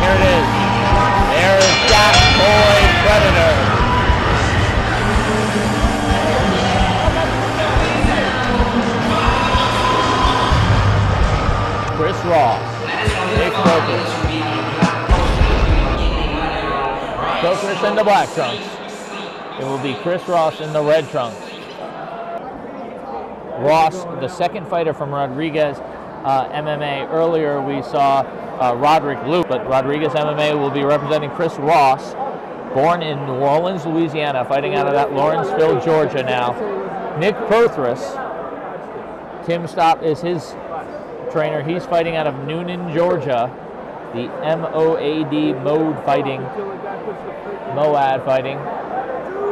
here it is. There's that boy Predator. Chris Ross, Nick Poythress. Poythress in the black trunks. It will be Chris Ross in the red trunks. Ross, the second fighter from Rodriguez MMA. Earlier we saw Roderick Luke, but Rodriguez MMA will be representing Chris Ross, born in New Orleans, Louisiana, fighting out of that Lawrenceville, Georgia now. Nick Poythress, Tim Stopp is his trainer. He's fighting out of Noonan, Georgia, the MOAD Moad fighting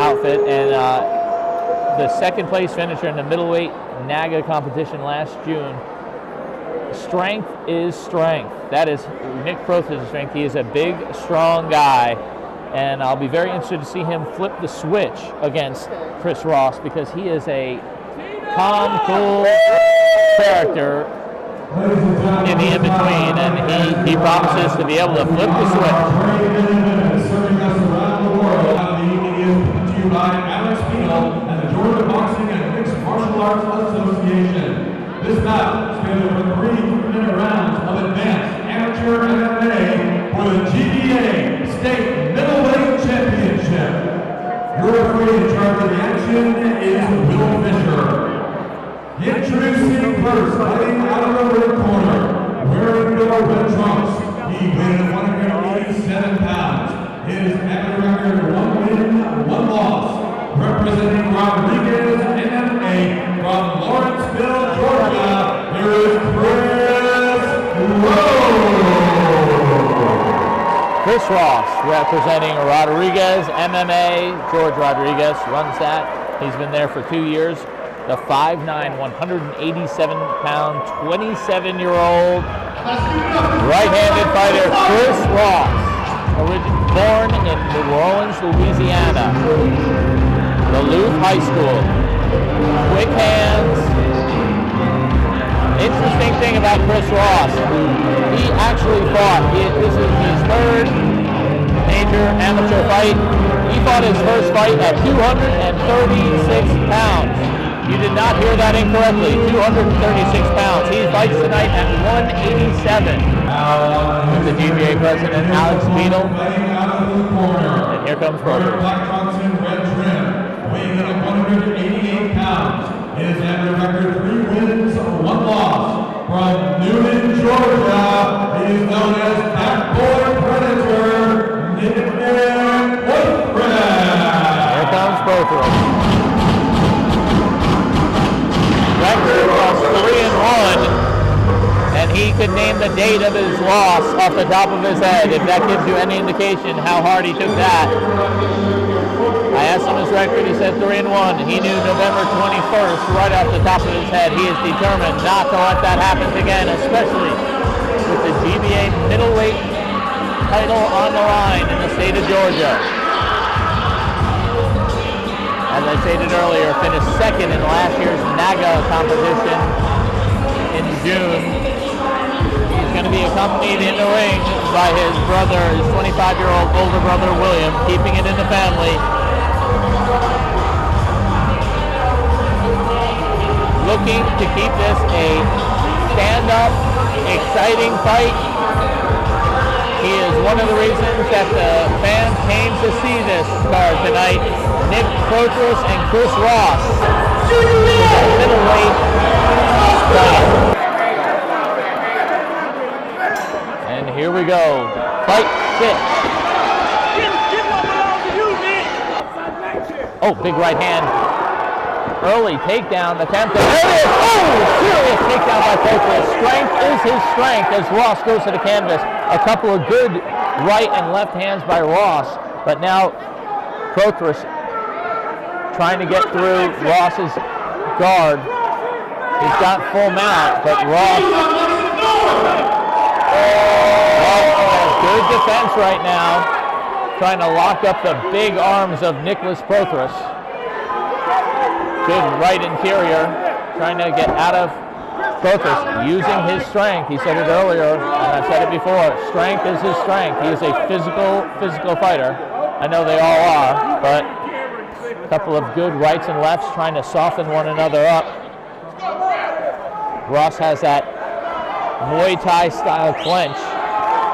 outfit, and the second place finisher in the middleweight NAGA competition last June. Strength is strength. That is Nick Poythress' strength. He is a big, strong guy, and I'll be very interested to see him flip the switch against Chris Ross, because he is a calm, cool character in the in-between, and he promises to be able to flip the switch. Serving us around the world, the evening is brought to you by Alex Pino and the Georgia Boxing and Mixed Martial Arts Association. This bout spans over 3-minute rounds of advanced amateur MMA for the GBA State Middleweight Championship. Your referee in charge of the action is Will Fisher. Introducing first, fighting out of the red corner, wearing the red trunks. He weighed 187 pounds. His amateur record, 1 win, 1 loss. Representing Rodriguez MMA from Lawrenceville, Georgia, there is Chris Ross. Chris Ross representing Rodriguez MMA. George Rodriguez runs that. He's been there for 2 years. The 5'9", 187-pound, 27-year-old right-handed fighter, Chris Ross, born in New Orleans, Louisiana, Duluth High School. Quick hands. Interesting thing about Chris Ross, he actually fought. This is his third major amateur fight. He fought his first fight at 236 pounds. You did not hear that incorrectly, 236 pounds. He fights tonight at 187. The GBA president, Alex Beadle. And here comes Poythress. Weighing in at 188 pounds. His amateur record, 3 wins, 1 loss. From Noonan, Georgia, he is known as that boy Predator, Nick Poythress. Here comes Poythress. Record was 3-1, and he could name the date of his loss off the top of his head, if that gives you any indication how hard he took that. I asked him his record, he said 3-1. He knew November 21st right off the top of his head. He is determined not to let that happen again, especially with the GBA middleweight title on the line in the state of Georgia. As I stated earlier, finished second in last year's NAGA competition in June. He's going to be accompanied in the ring by his brother, his 25-year-old older brother, William, keeping it in the family. Looking to keep this a stand-up, exciting fight. He is one of the reasons that the fans came to see this card tonight. Nick Poythress and Chris Ross. Middleweight fight. And here we go. Fight 6. Oh, big right hand. Early takedown attempt. There it is! Oh, serious takedown by Poythress. Strength is his strength as Ross goes to the canvas. A couple of good right and left hands by Ross, but now Poythress trying to get through Ross's guard. He's got full mount, but Ross has good defense right now, trying to lock up the big arms of Nicholas Poythress. Good right interior, trying to get out of Poythress, using his strength. He said it earlier, and I've said it before, strength is his strength. He is a physical fighter. I know they all are, but a couple of good rights and lefts trying to soften one another up. Ross has that Muay Thai style clinch.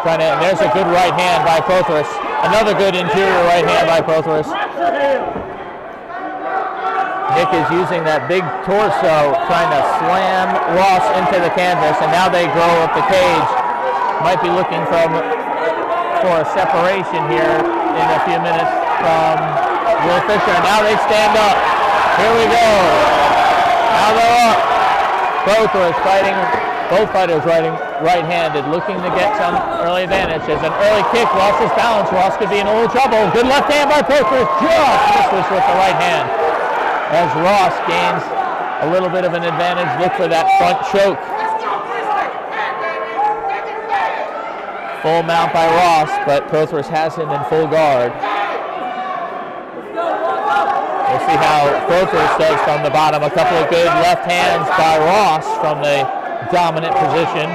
And there's a good right hand by Poythress. Another good interior right hand by Poythress. Nick is using that big torso, trying to slam Ross into the canvas, and now they grow up the cage. Might be looking for a separation here in a few minutes from Will Fisher. Now they stand up. Here we go. Now they're up. Poythress fighting. Both fighters right-handed, looking to get some early advantage. There's an early kick. Ross is balanced. Ross could be in a little trouble. Good left hand by Poythress. Just misses with the right hand. As Ross gains a little bit of an advantage, look for that front choke. Full mount by Ross, but Poythress has him in full guard. We'll see how Poythress does from the bottom. A couple of good left hands by Ross from the dominant position.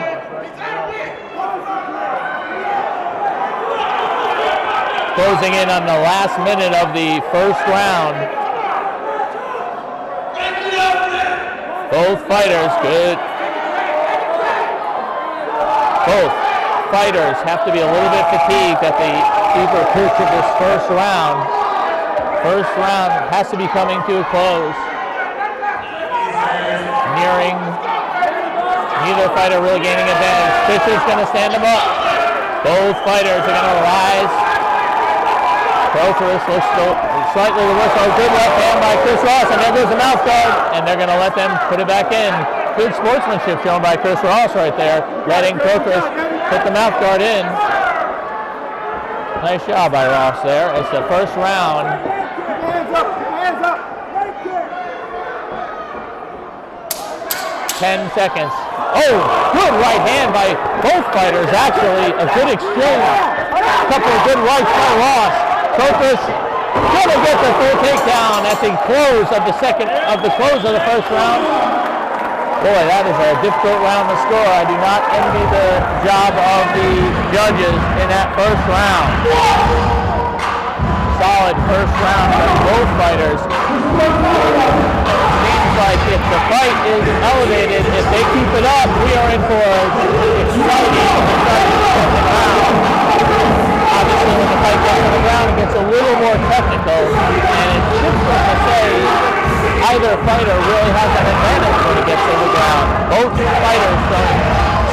Closing in on the last minute of the first round. Both fighters good. Both fighters have to be a little bit fatigued at the fever pitch of this first round. First round has to be coming to a close. Nearing. Neither fighter really gaining advantage. Fisher's going to stand him up. Both fighters are going to rise. Poythress looks slightly the worse. Oh, good left hand by Chris Ross, and there goes the mouth guard, and they're going to let them put it back in. Good sportsmanship shown by Chris Ross right there, letting Poythress put the mouth guard in. Nice job by Ross there. It's the first round. Hands up, hands up. 10 seconds. Oh, good right hand by both fighters, actually. A good exchange. A couple of good rights by Ross. Poythress gonna get the full takedown at the close of the first round. Boy, that is a difficult round to score. I do not envy the job of the judges in that first round. Solid first round from both fighters. Like if the fight is elevated, if they keep it up, we are in for an exciting second round. Obviously, when the fight gets on the ground, it gets a little more technical, and it's difficult to say either fighter really has an advantage when it gets on the ground. Both fighters throwing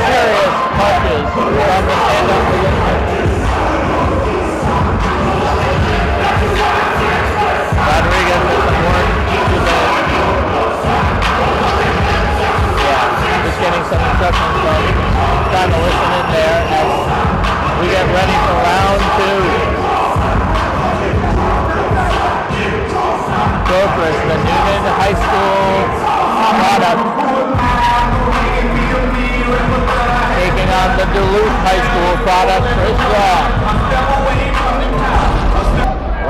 serious punches from the stand-up position. Rodriguez with some work. Getting some instructions from trying to listen in there as we get ready for round two. Poythress, the Newman High School product, taking on the Duluth High School product, Chris Ross.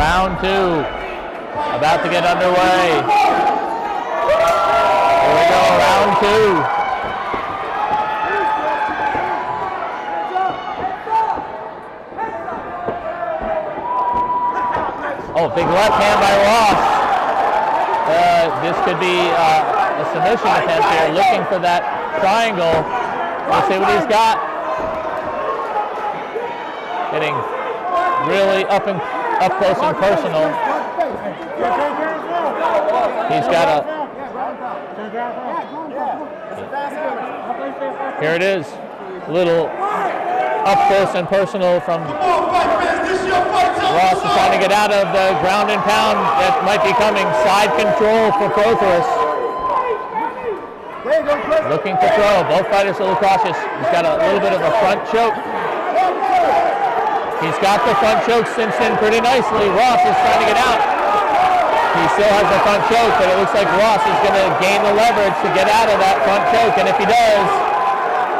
Round two, about to get underway. Here we go, round two. Oh, big left hand by Ross. This could be a submission attempt here, looking for that triangle. We'll see what he's got. Getting really up close and personal. He's got a... Here it is. A little up close and personal from Ross is trying to get out of the ground and pound that might be coming. Side control for Poythress. Looking to throw. Both fighters a little cautious. He's got a little bit of a front choke. He's got the front choke cinched in pretty nicely. Ross is trying to get out. He still has the front choke, but it looks like Ross is going to gain the leverage to get out of that front choke, and if he does,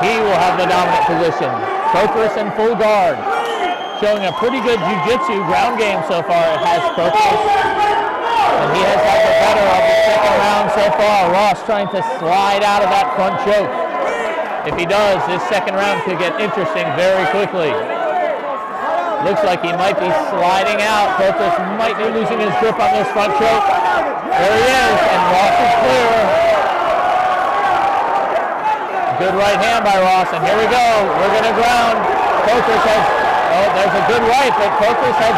he will have the dominant position. Poythress in full guard. Showing a pretty good jiu-jitsu ground game so far. It has Poythress, and he has had the better of the second round so far. Ross trying to slide out of that front choke. If he does, this second round could get interesting very quickly. Looks like he might be sliding out. Poythress might be losing his grip on this front choke. There he is, and Ross is clear. Good right hand by Ross, and here we go. We're going to ground. Poythress has, oh, there's a good right, but Poythress has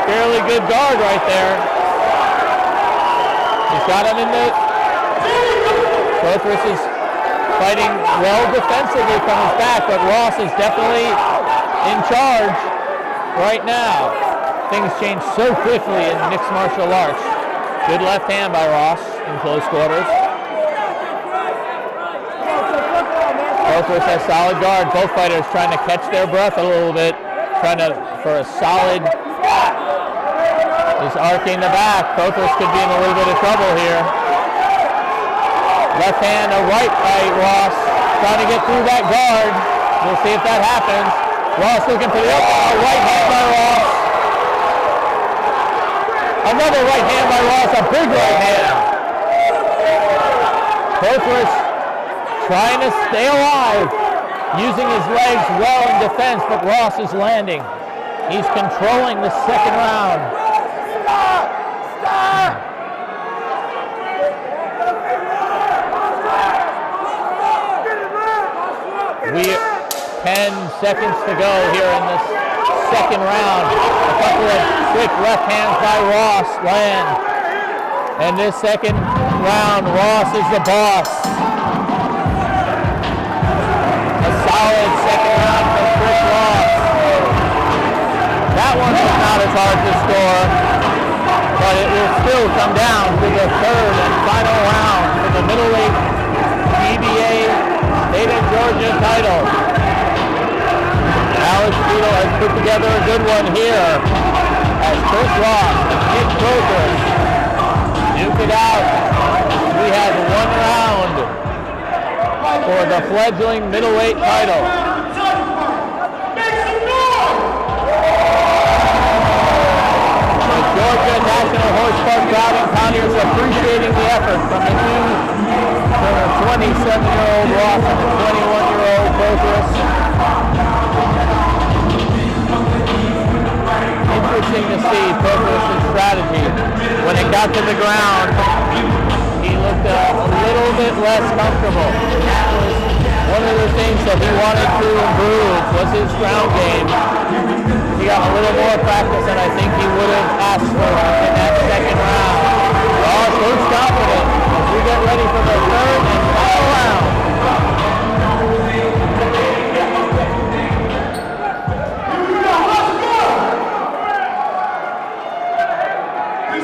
fairly good guard right there. He's got him in the... Poythress is fighting well defensively from his back, but Ross is definitely in charge right now. Things change so quickly in mixed martial arts. Good left hand by Ross in close quarters. Poythress has solid guard. Both fighters trying to catch their breath a little bit, trying to for a solid. He's arcing the back. Poythress could be in a little bit of trouble here. Left hand, a right by Ross, trying to get through that guard. We'll see if that happens. Ross looking for the right hand by Ross. Another right hand by Ross, a big right hand. Poythress trying to stay alive, using his legs well in defense, but Ross is landing. He's controlling the second round. We 10 seconds to go here in this second round. A couple of quick left hands by Ross land. And this second round, Ross is the boss. A solid second round from Chris Ross. That one was not as hard to score, but it will still come down to the third and final round for the middleweight PBA State of Georgia title. Alex Beadle has put together a good one here as Chris Ross and Nick Poythress duke it out. We have 1 round for the fledgling middleweight title. The Georgia National Horse Park crowd in Conyers appreciating the effort from the 27-year-old Ross and the 21-year-old Poythress. Interesting to see Poythress' strategy. When it got to the ground, he looked a little bit less comfortable. One of the things that he wanted to improve was his ground game. He got a little more practice than I think he would have asked for in that second round. Ross looks confident as we get ready for the third and final round.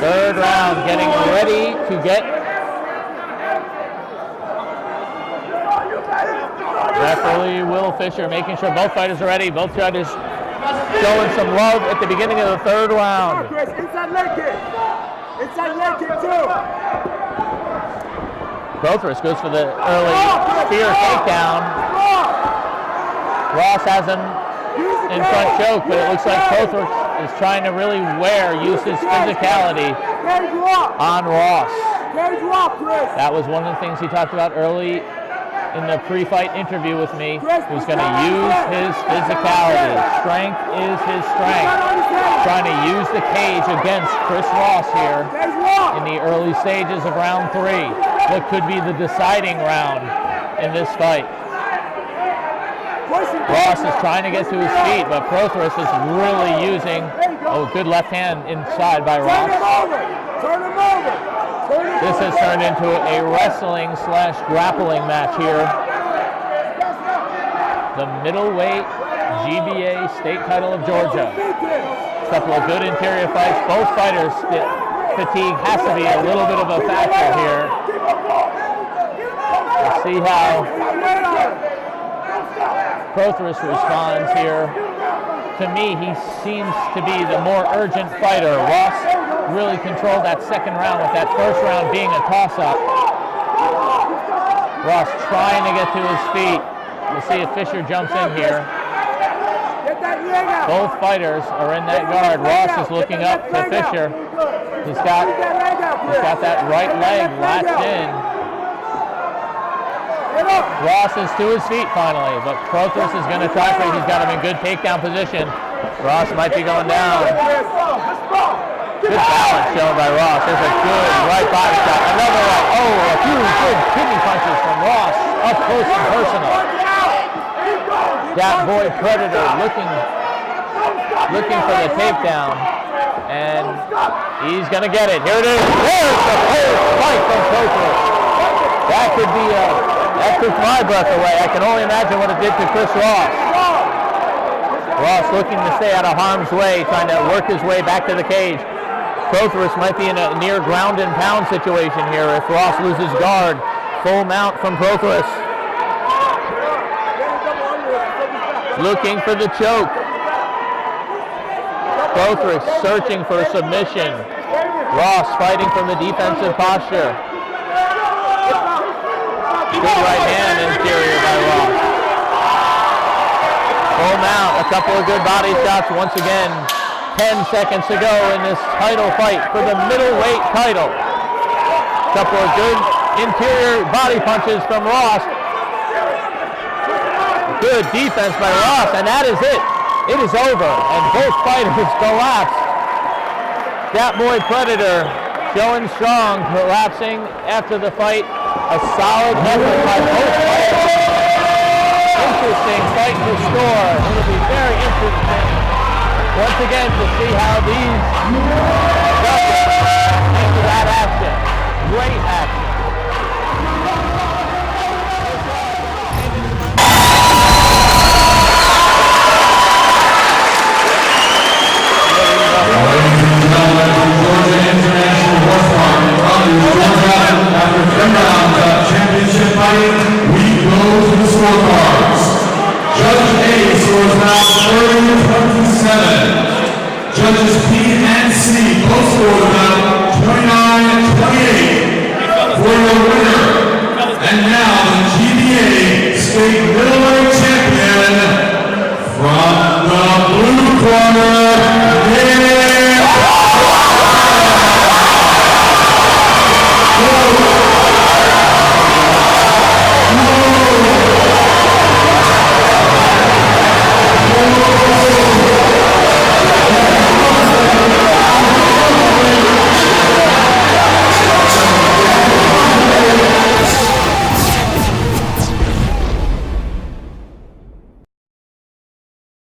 Third round, getting ready to get. Referee Will Fisher making sure both fighters are ready. Both fighters showing some love at the beginning of the third round. Inside leg kick. Inside leg kick too. Poythress goes for the early spear takedown. Ross has him in front choke, but it looks like Poythress is trying to really use his physicality on Ross. That was one of the things he talked about early in the pre-fight interview with me. He was going to use his physicality. Strength is his strength. Trying to use the cage against Chris Ross here in the early stages of round 3. What could be the deciding round in this fight. Ross is trying to get to his feet, but Poythress is really using a good left hand inside by Ross. Turn him over. This has turned into a wrestling/grappling match here. The middleweight GBA state title of Georgia. A couple of good interior fights. Both fighters, fatigue has to be a little bit of a factor here. We'll see how Poythress responds here. To me, he seems to be the more urgent fighter. Ross really controlled that second round, with that first round being a toss-up. Ross trying to get to his feet. We'll see if Fisher jumps in here. Both fighters are in that guard. Ross is looking up to Fisher. He's got that right leg latched in. Ross is to his feet finally, but Poythress is going to try for it. He's got him in good takedown position. Ross might be going down. Good balance shown by Ross. There's a good right body shot. Another right. Oh, a few good kidney punches from Ross up close and personal. That boy Predator looking for the takedown, and he's going to get it. Here it is. There's the first fight from Poythress. That took my breath away. I can only imagine what it did to Chris Ross. Ross looking to stay out of harm's way, trying to work his way back to the cage. Poythress might be in a near ground and pound situation here if Ross loses guard. Full mount from Poythress. Looking for the choke. Poythress searching for a submission. Ross fighting from the defensive posture. Good right hand interior by Ross. Full mount, a couple of good body shots once again. 10 seconds to go in this title fight for the middleweight title. Couple of good interior body punches from Ross. Good defense by Ross, and that is it. It is over, and both fighters collapse. That boy Predator showing strong, collapsing after the fight. A solid effort by both fighters. Interesting fight to score. It'll be very interesting once again to see how these judges into that action. Great action. Championship fight, we go to the scorecards. Judge A scores now 30-27. Judges B and C both scored now 29-28 for your winner. And now the GBA State Middleweight Champion from the blue corner.